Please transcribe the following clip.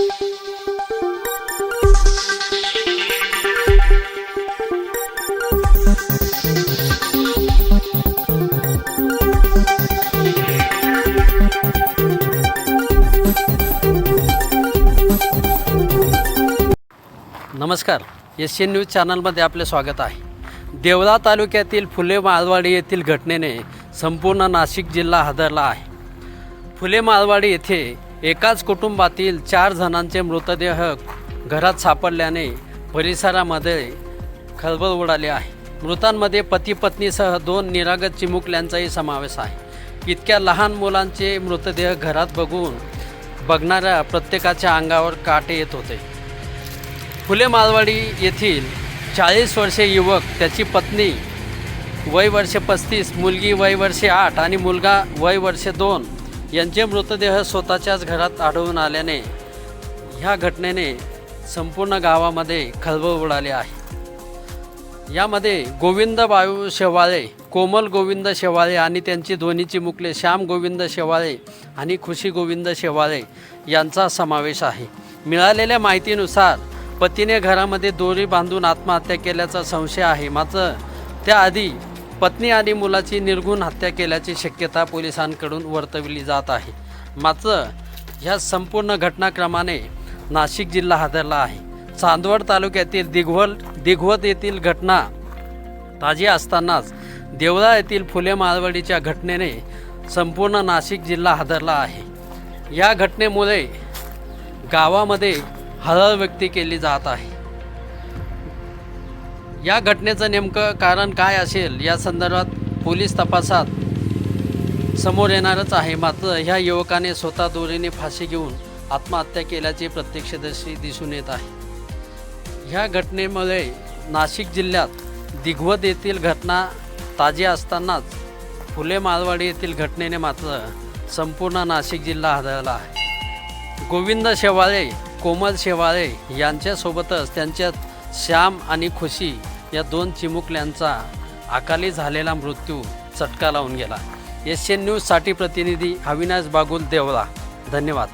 नमस्कार, Asian news चॅनलमध्ये आपले स्वागत आहे। देवळा तालुक्यातील फुले माळवाडी येथील घटनेने संपूर्ण नाशिक जिल्हा हादरला आहे। फुले माळवाडी येथे एकाच कुटुंबातील 4 जणांचे मृतदेह घरात सापडल्याने परिसरामध्ये खळबळ उडाली आहे। मृतांमध्ये पती पत्नीसह 2 निरागस चिमुकल्यांचाही समावेश आहे। इतक्या लहान मुलांचे मृतदेह घरात बघणाऱ्या प्रत्येकाच्या अंगावर काटे येत होते। फुले माळवाडी येथील 40 वर्षीय युवक, त्याची पत्नी वय वर्ष 35, मुलगी वय वर्ष 8 आणि मुलगा वय वर्ष 2 यांचे मृतदेह स्वतःच्याच घरात आढळून आल्याने ह्या घटनेने संपूर्ण गावामध्ये खळबळ उडाली आहे। यामध्ये गोविंद बाळू शेवाळे, कोमल गोविंद शेवाळे आणि त्यांची दोन्ही चिमुकले श्याम गोविंद शेवाळे आणि खुशी गोविंद शेवाळे यांचा समावेश आहे। मिळालेल्या माहितीनुसार पतीने घरामध्ये दोरी बांधून आत्महत्या केल्याचा संशय आहे, मात्र त्याआधी पत्नी आणि मुलाची निर्घृण हत्या केल्याची शक्यता पोलिसांकडून वर्तवली जात आहे। मात्र ह्या संपूर्ण घटनाक्रमाने नाशिक जिल्हा हादरला आहे। चांदवड तालुक्यातील दिघवत येथील घटना ताजी असतानाच देवळा येथील फुले माळवाडीच्या घटनेने संपूर्ण नाशिक जिल्हा हादरला आहे। या घटनेमुळे गावामध्ये हळहळ व्यक्त केली जात आहे। या घटनेचं नेमकं कारण काय असेल या संदर्भात पोलीस तपासात समोर येणारच आहे। मात्र ह्या युवकाने स्वतः दोरीने फाशी घेऊन आत्महत्या केल्याचे प्रत्यक्षदर्शी दिसून येत आहे। ह्या घटनेमुळे नाशिक जिल्ह्यात दिघवत येथील घटना ताजी असतानाच फुले माळवाडी येथील घटनेने मात्र संपूर्ण नाशिक जिल्हा हादरला आहे। गोविंद शेवाळे, कोमल शेवाळे यांच्यासोबतच त्यांच्यात श्याम आणि खुशी या 2 चिमुकल्यांचा अकाली झालेला मृत्यू चटका लावून गेला। एशियन न्यूजसाठी प्रतिनिधी अविनाश बागुल, देवळा। धन्यवाद।